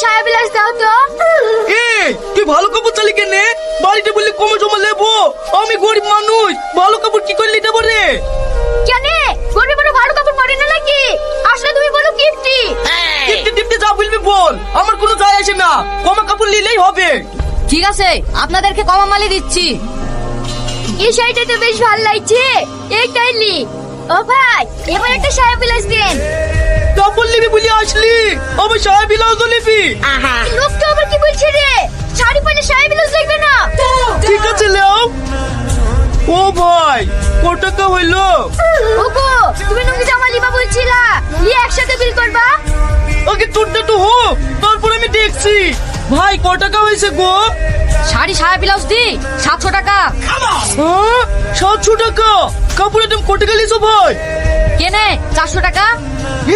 সায়া বিলাস দাও তো। এই তুই ভালো কাপড় চালি কেনে? বাড়িতে বললি কমে জমা লেবো, আমি গরিব মানুষ, ভালো কাপড় কি করে নিতে পারে? কেনে গরিব বড় ভালো কাপড় পরে না নাকি? আসলে তুমি বলো কিপটি। টিপতে টিপতে যা বলবি বল, আমার কোনো যায় আসে না, কমা কাপড় নিলেই হবে। ঠিক আছে, আপনাদেরকে কমা মালে দিচ্ছি। এই শাড়িটা তো বেশ ভালো লাগছে, এইটাই লি। ও ভাই, এবার একটা সায়া বিলাস দেন। কাপড় নিবি বলি আসলি, আবার সায়া বিলাস নিবি? লোকটা আবার কি বলছে রে? শাড়ি পরলে সায়া বিলাস দেখবে না? ঠিক আছে লেও। ও ভাই, কত টাকা হইলো? ওগো, তুমি নঙ্গি জামা লিবা বলছিলা, লি একসাথে বিল করবা? আগে তোরটা তো হোক, তারপর আমি দেখছি। ভাই কত টাকা হয়েছে গো? শাড়ি সায়া ব্লাউজ দি 700 টাকা। হ্যাঁ 700 টাকা? কাপড়ের দাম কত গেলিছো ভাই? কেনে 400 টাকা।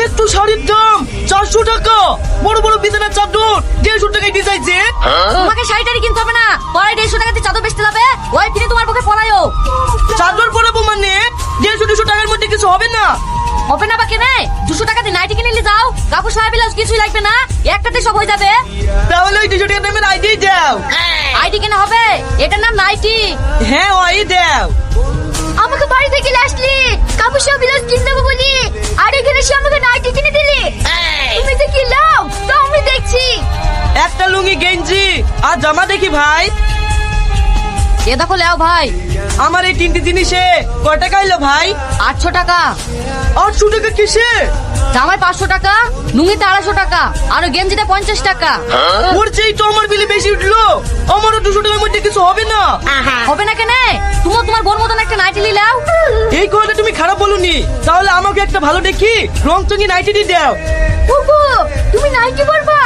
একটু শাড়ির দাম 400 টাকা? বড় বড় বিছানার চাদর 150 টাকায় দিয়ে যাইছে। তোমাকে শাড়িটারি কিনতে হবে না, পরে 150 টাকাতে চাদর বেচতে যাবে, ওই কিনে তোমার পক্ষে পরায়ও। চাদর পরাবো মানে 150-200 টাকার মধ্যে কিছু হবে না? হবে না বা কেনে 200 টাকাতে নাইটি কিনে নিয়ে যাও, কাপড় সায়া ব্লাউজ কিছুই লাগবে না, একটাতে সব হয়ে যাবে। তাহলে ওই 200 টাকা দামের আইডিয়াই দাও। আইডি কেনা হবে, এটার নাম নাইটি। হ্যাঁ ওই দাও। আমাকে বাড়ি থেকে আসলি কাপড় সব বিলাস কিনে দেবো বলি, আর এখানে সে আমাকে নাইটি কিনে দিলি। তুমি তো কি লাও তো আমি দেখছি। একটা লুঙ্গি গেঞ্জি আর জামা দেখি ভাই। এ দেখো লেও ভাই। আমার এই তিনটি জিনিসে কয় টাকা এলো ভাই? 800 টাকা। 800 টাকা কিসে? জামাই 500 টাকা, লুঙ্গিতে 250 টাকা, আর ওই গেঞ্জিতে 50 টাকা। ওর চেয়ে তো আমার বিলে বেশি উঠলো, আমারও 200 টাকার মধ্যে কিছু হবে না? হবে না কেনে, তুমি তোমার বোন মতন একটা নাইটি নিলাও। এই কথাটা তুমি খারাপ বলনি, তাহলে আমাকে একটা ভালো দেখি রং চঙি নাইটি দিয়ে দাও। ওগো, তুমি নাইটি পরবা?